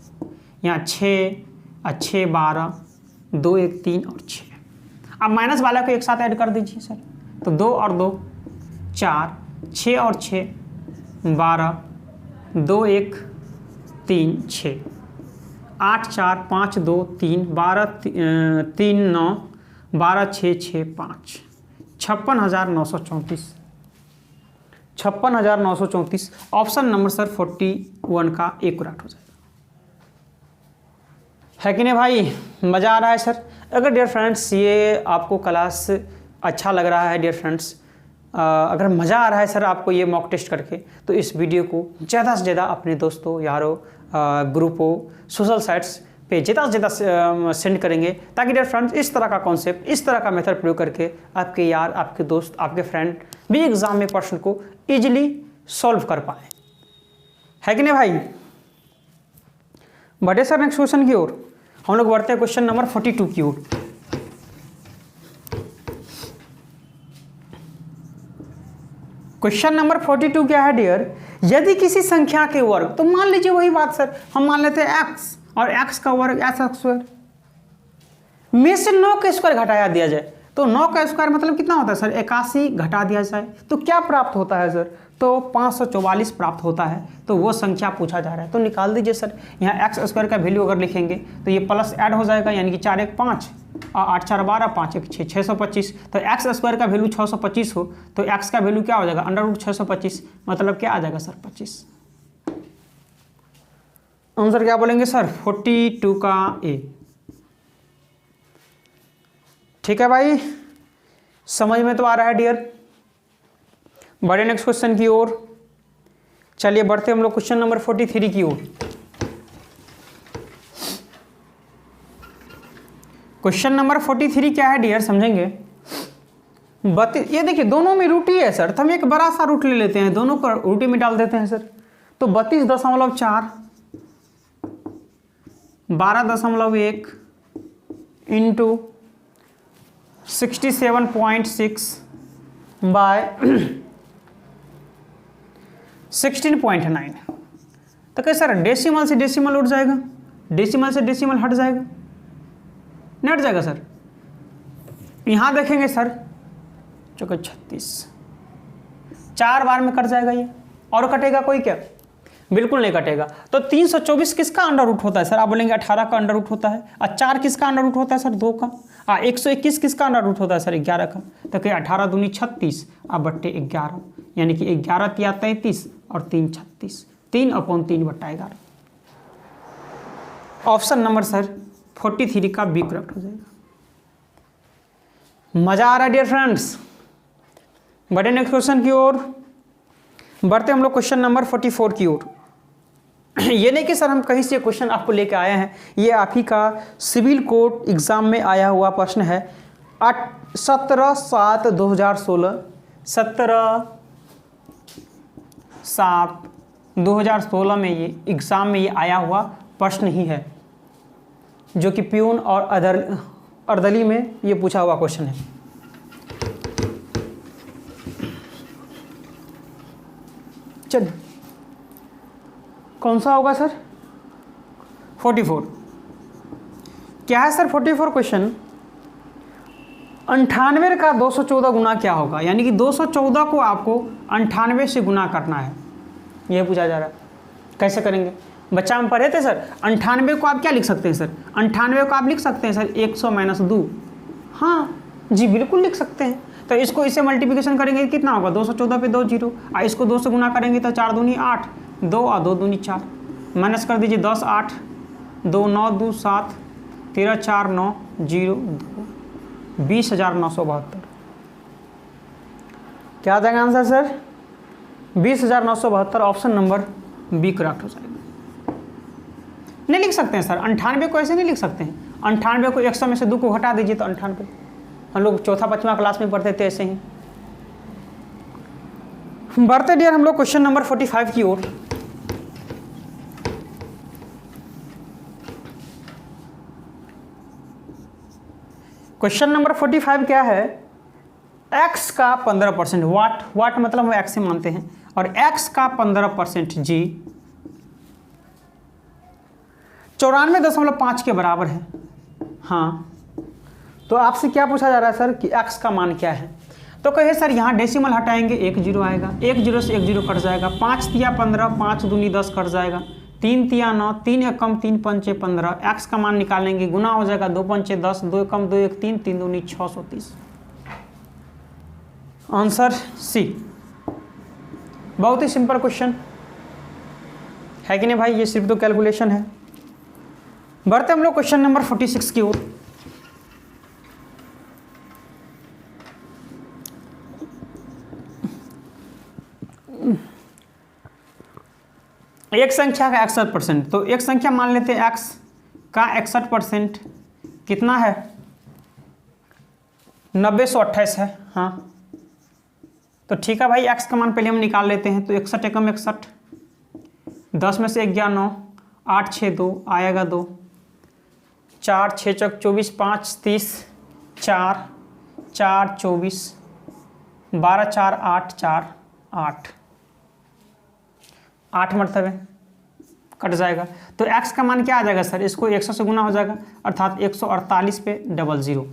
A: यहाँ 6 और 6 12 2 1 3 और 6। अब माइनस वाला को एक साथ ऐड कर दीजिए सर। तो 2 और 2 4, 6 और 6 12, 2 1 3 6, 8 4 5 2 3 12 3 9 12 6 6 5, 56,934 56,934 ऑप्शन नंबर सर 41 का एक्यूरेट हो जाएगा। है कि नहीं भाई? मज़ा आ रहा है सर? अगर डियर फ्रेंड्स ये आपको क्लास अच्छा लग रहा है, डियर फ्रेंड्स अगर मज़ा आ रहा है सर आपको ये मॉक टेस्ट करके, तो इस वीडियो को ज़्यादा से ज़्यादा अपने दोस्तों, यारों, ग्रुपों, सोशल साइट्स पे ज़्यादा से ज़्यादा सेंड करेंगे, ताकि डियर फ्रेंड्स इस तरह का कॉन्सेप्ट, इस तरह का मेथड प्रयोग करके आपके यार, आपके दोस्त, आपके फ्रेंड भी एग्ज़ाम में प्रश्न को ईजिली सॉल्व कर पाए। है कि नहीं भाई? बढ़े सर नेक्स्ट क्वेश्चन की ओर। हम लोग बढ़ते हैं क्वेश्चन नंबर 42 की ओर। क्वेश्चन नंबर 42 क्या है डियर? यदि किसी संख्या के वर्ग, तो मान लीजिए वही बात सर, हम मान लेते हैं x और x का वर्ग s² में से 9 का स्क्वायर घटाया दिया जाए, तो 9 का स्क्वायर मतलब कितना होता है सर? 81 घटा दिया जाए तो क्या प्राप्त होता है सर? तो 544 प्राप्त होता है। तो वो संख्या पूछा जा रहा है, तो निकाल दीजिए सर। यहाँ x² का वैल्यू अगर लिखेंगे तो ये प्लस ऐड हो जाएगा, यानी कि 4 1 5 और 8 4 12, 5 1 6, 625। तो एक्स स्क्वायर का वैल्यू 625 हो तो एक्स का वैल्यू क्या हो जाएगा, √625, मतलब क्या आ जाएगा सर 25। आंसर क्या बोलेंगे सर, 42 का ए। ठीक है भाई, समझ में तो आ रहा है डियर। बढ़े नेक्स्ट क्वेश्चन की ओर। चलिए बढ़ते हम लोग क्वेश्चन नंबर 43 की ओर। क्वेश्चन नंबर 43 क्या है डियर, समझेंगे। ये देखिए दोनों में रूट ही है सर, तो हम एक बड़ा सा रूट ले लेते हैं, दोनों को रूट में डाल देते हैं सर। तो 32.4 12.1 इंटू 67.6 बाय 16.9। तो कैसे सर, डेसिमल से डेसिमल उठ जाएगा, डेसिमल से डेसिमल हट जाएगा, नहीं हट जाएगा सर। यहां देखेंगे सर, चौके 36 4 बार में कट जाएगा ये, और कटेगा कोई क्या, बिल्कुल नहीं कटेगा। तो 324 किसका अंडर रूट होता है सर, आप बोलेंगे 18 का अंडर रूट होता है। और 4 किसका अंडर रूट होता है सर, 2 का। 121 किसका अंडर रूट होता है सर, 11 का। तो क्या 18 दूनी 36 और बट्टे 11, यानी कि 11 तिया 33 और 3 36, 3/3/11। ऑप्शन नंबर सर 43 का बी करेक्ट हो जाएगा। मजा आ रहा है डियर फ्रेंड्स। बढ़े नेक्स्ट क्वेश्चन की ओर। बढ़ते हम लोग क्वेश्चन नंबर 44 की ओर। ये नहीं कि सर हम कहीं से क्वेश्चन आपको लेके आए हैं, ये आप ही का सिविल कोड एग्जाम में आया हुआ प्रश्न है। 17/7/2016, 17/7/2016 में ये एग्जाम में ये आया हुआ प्रश्न ही है, जो कि प्यून और अर्दली में ये पूछा हुआ क्वेश्चन है। चलिए कौन सा होगा सर, 44 क्या है सर। 44 क्वेश्चन, 98 का 214 गुना क्या होगा, यानी कि 214 को आपको 98 से गुना करना है, यह पूछा जा रहा है। कैसे करेंगे, बच्चा हम पढ़े थे सर। 98 को आप क्या लिख सकते हैं सर, 98 को आप लिख सकते हैं सर 100 - 2। हाँ जी बिल्कुल लिख सकते हैं। तो इसको इससे मल्टीप्लिकेशन करेंगे कितना होगा, 214 पे 2 0, और इसको 2 से गुना करेंगे तो 4 दूनी 8, 2 और 2 दूनी 4, माइनस कर दीजिए 10 8, 2 9 2 7, 13 4 9 0 2, 20,972। क्या आ जाएगा answer sir, 20,972। Option number b correct हो जाएगा। नहीं लिख सकते हैं सर, 98 को ऐसे नहीं लिख सकते हैं। 98 को 100 में से 2 को हटा दीजिए तो 98। हम लोग 4था 5वां क्लास में पढ़ते थे ऐसे ही। बढ़ते डियर हम लोग क्वेश्चन नंबर 45 की ओर। क्वेश्चन नंबर 45 क्या है, x का 15%, वाट मतलब हम x से मानते हैं, और x का 15% जी 94.5 के बराबर है। हाँ तो आपसे क्या पूछा जा रहा है सर कि x का मान क्या है। तो कहे सर यहाँ डेसिमल हटाएंगे 1 0 आएगा, 1 0 से 1 0 कट जाएगा, 5 तिया 15, 5 दूनी 10 कट जाएगा, 3 तिया 9, 3 1 कम 3 पंचे 15। x का मान निकालेंगे, गुना हो जाएगा 2 पंचे 10, 2 कम 2 1 3, 3 दूनी 630। Answer c. बहुत ही सिंपल क्वेश्चन है कि नहीं भाई, ये सिर्फ तो कैलकुलेशन है। बढ़ते हम लोग क्वेश्चन नंबर 46 की ओर। एक संख्या का 61%, तो एक संख्या मान लेते हैं x का 61% कितना है, 90/128 है। हाँ तो ठीक है भाई, x का मान पहले हम निकाल लेते हैं। तो 61 एकम 61, 10 में से 11 9, 8 6 2 आएगा 2, 4 6 चौक 24, 5 30, 4 4 24, 12 4 8 4 8, 8 मरतबे कट जाएगा। तो x का मान क्या आ जाएगा सर, इसको 100 से गुना हो जाएगा, अर्थात 148 पे 00।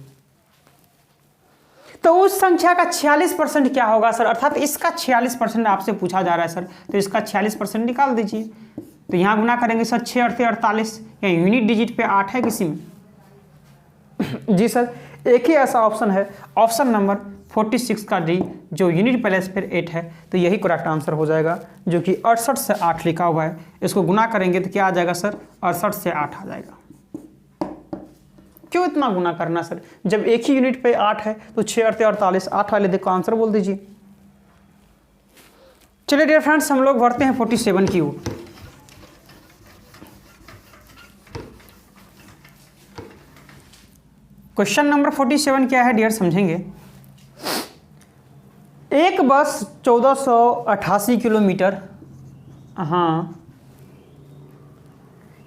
A: तो उस संख्या का 46% क्या होगा सर, अर्थात इसका 46% आपसे पूछा जा रहा है सर। तो इसका 46% निकाल दीजिए। तो यहाँ गुना करेंगे सर 6 8 48, या यूनिट डिजिट पे 8 है किसी में, जी सर, एक ही ऐसा ऑप्शन है, ऑप्शन नंबर 46 का डी, जो यूनिट प्लस फिर 8 है, तो यही करेक्ट आंसर हो जाएगा, जो कि 68 से 8 लिखा हुआ है। इसको गुना करेंगे तो क्या आ जाएगा सर, 68 से 8 आ जाएगा। क्यों इतना गुना करना सर, जब एक ही यूनिट पे 8 है तो 6 8 48, 8 वाले देखो आंसर बोल दीजिए। चलिए डियर फ्रेंड्स, हम लोग बढ़ते हैं 47 की ओर। क्वेश्चन नंबर 47 क्या है डियर, समझेंगे। एक बस 1488 किलोमीटर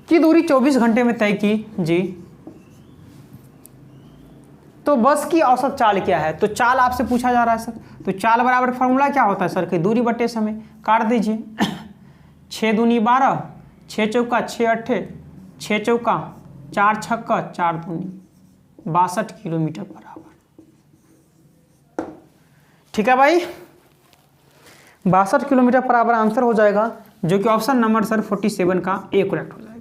A: की दूरी 24 घंटे में तय की जी, तो बस की औसत चाल क्या है। तो चाल आपसे पूछा जा रहा है सर, तो चाल बराबर फॉर्मूला क्या होता है सर, कि दूरी बटे समय, काट दीजिए। 6 दूनी 12, 6 चौका 6 अट्ठे, 6 चौका 4 छक्का 4 दूनी 62 किलोमीटर बराबर। ठीक है भाई, 62 किलोमीटर बराबर आंसर हो जाएगा, जो कि ऑप्शन नंबर सर 47 का ए करेक्ट हो जाएगा।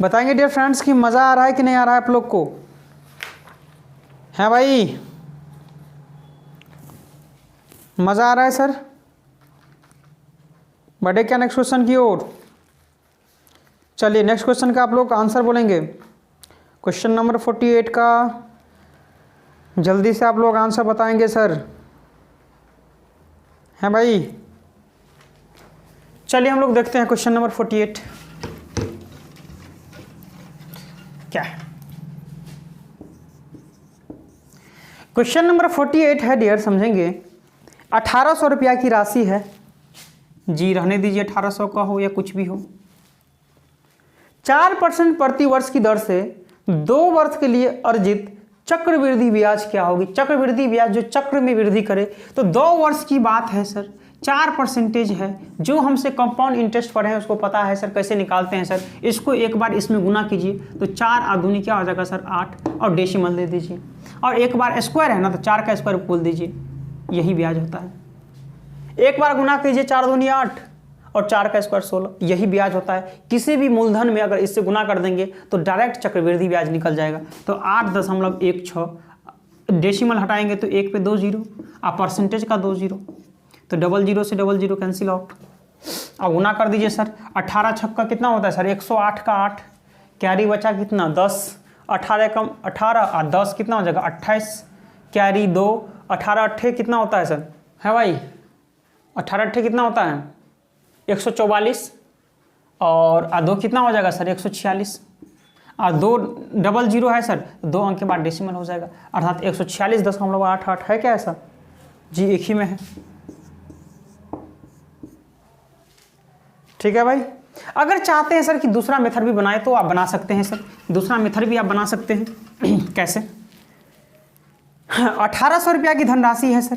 A: बताएंगे डियर फ्रेंड्स कि मज़ा आ रहा है कि नहीं आ रहा है आप लोग को, है भाई, मज़ा आ रहा है सर। बढ़े क्या नेक्स्ट क्वेश्चन की ओर। चलिए नेक्स्ट क्वेश्चन का आप लोग आंसर बोलेंगे। क्वेश्चन नंबर 48 का जल्दी से आप लोग आंसर बताएंगे सर, हैं भाई। चलिए हम लोग देखते हैं क्वेश्चन नंबर 48 क्या है। क्वेश्चन नंबर 48 है डियर, समझेंगे। 1800 रुपया की राशि है जी, रहने दीजिए 1800 का हो या कुछ भी हो। 4% प्रति वर्ष की दर से 2 वर्ष के लिए अर्जित चक्रवृद्धि ब्याज क्या होगी। चक्रवृद्धि ब्याज जो चक्र में वृद्धि करे, तो 2 वर्ष की बात है सर, 4% है। जो हमसे कंपाउंड इंटरेस्ट पढ़े हैं उसको पता है सर कैसे निकालते हैं सर। इसको एक बार इसमें गुना कीजिए तो 4 आधुनी क्या हो जाएगा सर 8, और डेसिमल दे दीजिए, और एक बार स्क्वायर है ना तो 4 का स्क्वायर बोल दीजिए, यही ब्याज होता है। एक बार गुना कीजिए 4 दूनी 8 और 4 का स्क्वायर 16, यही ब्याज होता है। किसी भी मूलधन में अगर इससे गुना कर देंगे तो डायरेक्ट चक्रवृद्धि ब्याज निकल जाएगा। तो 8.16, डेसिमल हटाएंगे तो 1 पे 2 जीरो, और परसेंटेज का 2 जीरो, तो 00 से 00 कैंसिल आउट। अब गुना कर दीजिए सर, 18 छक्का कितना होता है सर 108 का 8, कैरी बचा कितना 10, 18 कम 18 और 10 कितना हो जाएगा 28, कैरी 2, 18 अट्ठे कितना होता है सर, है भाई 18 अट्ठे कितना होता है 144, और 2 कितना हो जाएगा सर 146, और 2 00 है सर, 2 अंक के बाद डेसिमल हो जाएगा, अर्थात 146.88 है क्या ऐसा जी, एक ही में है। ठीक है भाई। अगर चाहते हैं सर कि दूसरा मेथड भी बनाए तो आप बना सकते हैं सर, दूसरा मेथड भी आप बना सकते हैं। कैसे, 1800 रुपया की धनराशि है सर,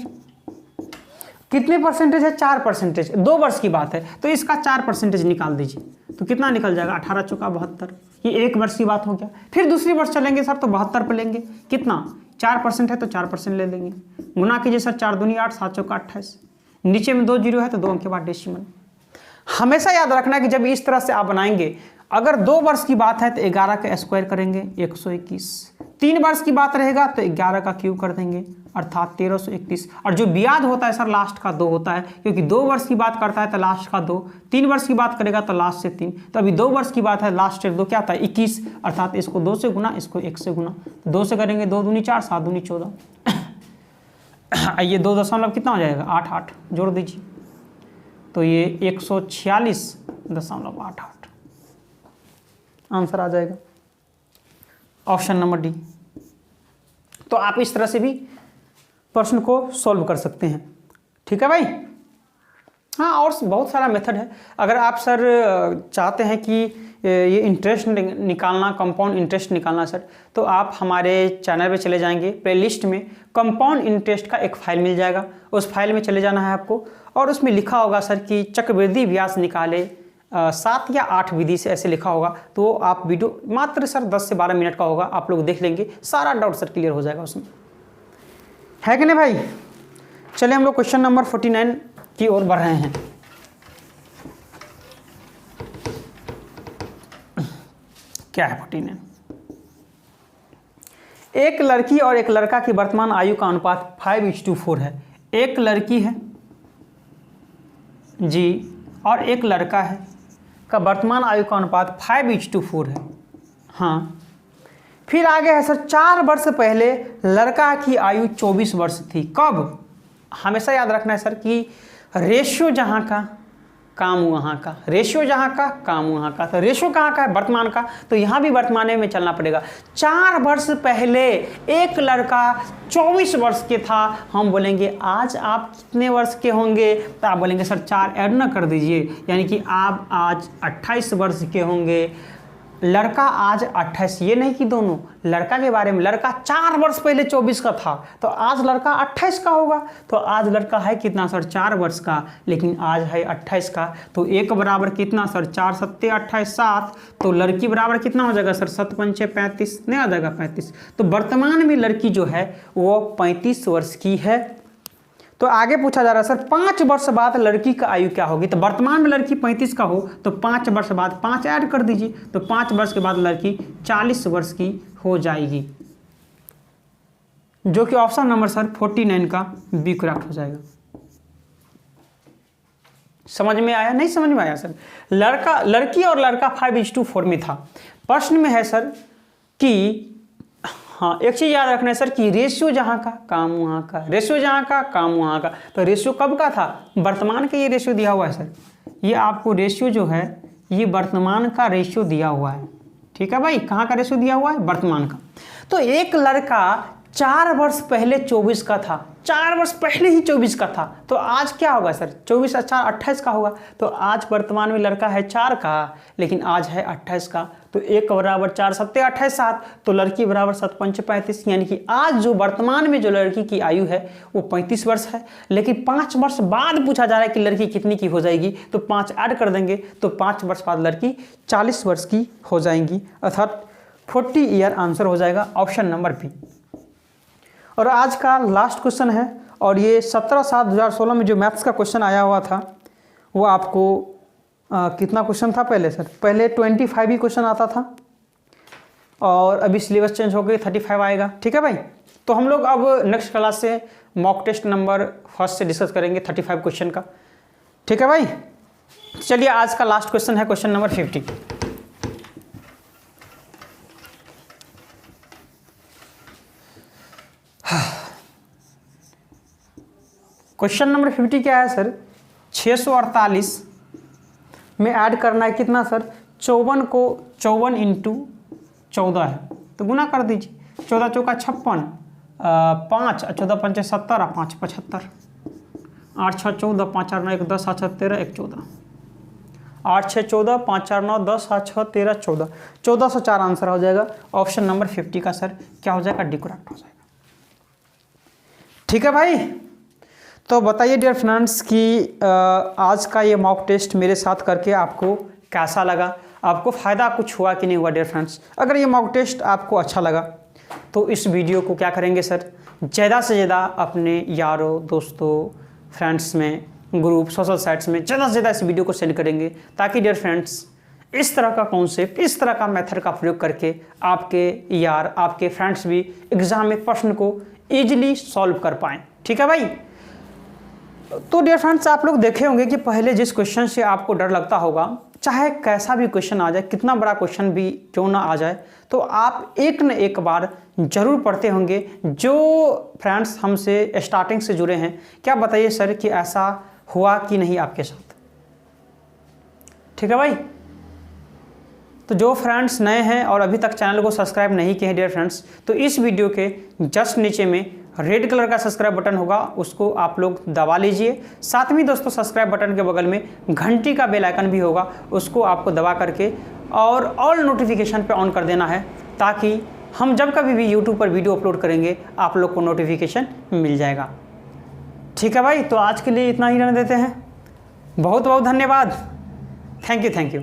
A: कितने परसेंटेज है 4%, 2 वर्ष की बात है तो इसका 4% निकाल दीजिए तो कितना निकल जाएगा 18 चौका 72, ये 1 वर्ष की बात हो गया। फिर दूसरी वर्ष चलेंगे सर तो 72 पे लेंगे, कितना 4% है तो 4% ले लेंगे, गुना कीजिए सर 4 दूनी 8, 7 चौका 28, नीचे में 2 जीरो है तो 2 अंक के बाद डेसिमल। हमेशा याद रखना कि जब इस तरह से आप बनाएंगे, अगर 2 वर्ष की बात है तो 11 का स्क्वायर करेंगे 121, 3 वर्ष की बात रहेगा तो 11 का क्यूब कर देंगे अर्थात 1331, और जो ब्याज होता है सर लास्ट का 2 होता है, क्योंकि 2 वर्ष की बात करता है तो लास्ट का 2, 3 वर्ष की बात करेगा तो लास्ट से 3, तो अभी 2 वर्ष की बात है लास्ट से 2 क्या था 21, अर्थात इसको 2 से गुना इसको 1 से गुना, 2 से करेंगे 2 दूनी 4, 7 दूनी 14, ये 2 दशमलव कितना हो जाएगा 8 8 जोड़ दीजिए तो ये 146.88 आंसर आ जाएगा, ऑप्शन नंबर डी। तो आप इस तरह से भी प्रश्न को सॉल्व कर सकते हैं। ठीक है भाई। हाँ, और बहुत सारा मेथड है। अगर आप सर चाहते हैं कि ये इंटरेस्ट निकालना, कंपाउंड इंटरेस्ट निकालना सर, तो आप हमारे चैनल पे चले जाएंगे, प्लेलिस्ट में कंपाउंड इंटरेस्ट का एक फाइल मिल जाएगा, उस फाइल में चले जाना है आपको, और उसमें लिखा होगा सर कि चक्रवृद्धि ब्याज निकाले 7 या 8 विधि से, ऐसे लिखा होगा। तो आप वीडियो मात्र सर 10 से 12 मिनट का होगा, आप लोग देख लेंगे, सारा डाउट सर क्लियर हो जाएगा उसमें, है कि नहीं भाई। चलिए हम लोग क्वेश्चन नंबर 49 की ओर बढ़ रहे हैं। क्या है 49, एक लड़की और एक लड़का की वर्तमान आयु का अनुपात 5:4 है। एक लड़की है जी और एक लड़का है का वर्तमान आयु का अनुपात 5:4 है। हाँ, फिर आगे है सर 4 वर्ष पहले लड़का की आयु 24 वर्ष थी। कब? हमेशा याद रखना है सर कि रेशियो जहाँ का काम वहाँ का, रेशियो जहाँ का काम वहाँ का। तो रेशियो कहाँ का है? वर्तमान का। तो यहाँ भी वर्तमान में चलना पड़ेगा। 4 वर्ष पहले एक लड़का 24 वर्ष के था। हम बोलेंगे आज आप कितने वर्ष के होंगे? तो आप बोलेंगे सर 4 ऐड ना कर दीजिए, यानी कि आप आज 28 वर्ष के होंगे। लड़का आज 28, ये नहीं कि दोनों, लड़का के बारे में, लड़का 4 वर्ष पहले 24 का था तो आज लड़का 28 का होगा। तो आज लड़का है कितना सर? 4 वर्ष का, लेकिन आज है 28 का। तो एक बराबर कितना सर? 4 7 28 7। तो लड़की बराबर कितना हो जाएगा सर? 7 5 35, नहीं आ जाएगा 35। तो वर्तमान में लड़की जो है वो 35 वर्ष की है। तो आगे पूछा जा रहा है सर 5 वर्ष बाद लड़की का आयु क्या होगी? तो वर्तमान में लड़की 35 का हो तो 5 वर्ष बाद 5 ऐड कर दीजिए, तो 5 वर्ष के बाद लड़की 40 वर्ष की हो जाएगी, जो कि ऑप्शन नंबर सर 49 का बी करेक्ट हो जाएगा। समझ में आया? नहीं समझ में आया सर? लड़की और लड़का 5:4 में था। प्रश्न में है सर कि हाँ, एक चीज़ याद रखना है सर कि रेशियो जहाँ का काम वहाँ का, रेशियो जहाँ का काम वहाँ का। तो रेशियो कब का था? वर्तमान का ये रेशियो दिया हुआ है सर। ये आपको रेशियो जो है ये वर्तमान का रेशियो दिया हुआ है। ठीक है भाई, कहाँ का रेशियो दिया हुआ है? वर्तमान का। तो एक लड़का 4 वर्ष पहले 24 का था, 4 वर्ष पहले ही 24 का था। तो आज क्या होगा सर? 24 और 4 28 का होगा। तो आज वर्तमान में लड़का है 4 का, लेकिन आज है 28 का। तो 1 बराबर 4 7 28 7। तो लड़की बराबर 7 5 35, यानी कि आज जो वर्तमान में जो लड़की की आयु है वो 35 वर्ष है। लेकिन 5 वर्ष बाद पूछा जा रहा है कि लड़की कितनी की हो जाएगी, तो 5 ऐड कर देंगे तो 5 वर्ष बाद लड़की 40 वर्ष की हो जाएंगी, अर्थात 40 ईयर आंसर हो जाएगा ऑप्शन नंबर बी। और आज का लास्ट क्वेश्चन है, और ये 17/7/2016 में जो मैथ्स का क्वेश्चन आया हुआ था वो आपको कितना क्वेश्चन था पहले सर? पहले 25 ही क्वेश्चन आता था और अभी सिलेबस चेंज हो गई 35 आएगा। ठीक है भाई, तो हम लोग अब नेक्स्ट क्लास से मॉक टेस्ट नंबर 1 से डिस्कस करेंगे 35 क्वेश्चन का। ठीक है भाई, चलिए आज का लास्ट क्वेश्चन है क्वेश्चन नंबर 50। क्वेश्चन नंबर 50 क्या है सर? 648 में ऐड करना है कितना सर? 54 को 54 × 14 है तो गुना कर दीजिए। 14 चौका 56, 5 14 5 70, 5 75, 8 6 14, 5 4 9 1 10, 8 6 13 1 14, 8 6 14, 5 4 9 10, 8 6 13 14, 1404 आंसर हो जाएगा। ऑप्शन नंबर 50 का सर क्या हो जाएगा? डी करेक्ट हो जाएगा। ठीक है भाई, तो बताइए डियर फ्रेंड्स कि आज का ये मॉक टेस्ट मेरे साथ करके आपको कैसा लगा? आपको फ़ायदा कुछ हुआ कि नहीं हुआ डियर फ्रेंड्स? अगर ये मॉक टेस्ट आपको अच्छा लगा तो इस वीडियो को क्या करेंगे सर? ज़्यादा से ज़्यादा अपने यारों दोस्तों फ्रेंड्स में, ग्रुप, सोशल साइट्स में ज़्यादा से ज़्यादा इस वीडियो को सेंड करेंगे, ताकि डियर फ्रेंड्स इस तरह का कॉन्सेप्ट, इस तरह का मेथड का प्रयोग करके आपके यार, आपके फ्रेंड्स भी एग्ज़ाम में प्रश्न को ईजिली सॉल्व कर पाएँ। ठीक है भाई, तो डियर फ्रेंड्स आप लोग देखे होंगे कि पहले जिस क्वेश्चन से आपको डर लगता होगा, चाहे कैसा भी क्वेश्चन आ जाए, कितना बड़ा क्वेश्चन भी क्यों ना आ जाए, तो आप एक न एक बार जरूर पढ़ते होंगे। जो फ्रेंड्स हमसे स्टार्टिंग से जुड़े हैं, क्या बताइए सर कि ऐसा हुआ कि नहीं आपके साथ? ठीक है भाई, तो जो फ्रेंड्स नए हैं और अभी तक चैनल को सब्सक्राइब नहीं किए हैं डियर फ्रेंड्स, तो इस वीडियो के जस्ट नीचे में रेड कलर का सब्सक्राइब बटन होगा, उसको आप लोग दबा लीजिए। साथ में दोस्तों सब्सक्राइब बटन के बगल में घंटी का बेल आइकन भी होगा, उसको आपको दबा करके और ऑल नोटिफिकेशन पे ऑन कर देना है, ताकि हम जब कभी भी यूट्यूब पर वीडियो अपलोड करेंगे आप लोग को नोटिफिकेशन मिल जाएगा। ठीक है भाई, तो आज के लिए इतना ही रहने देते हैं। बहुत बहुत धन्यवाद। Thank you.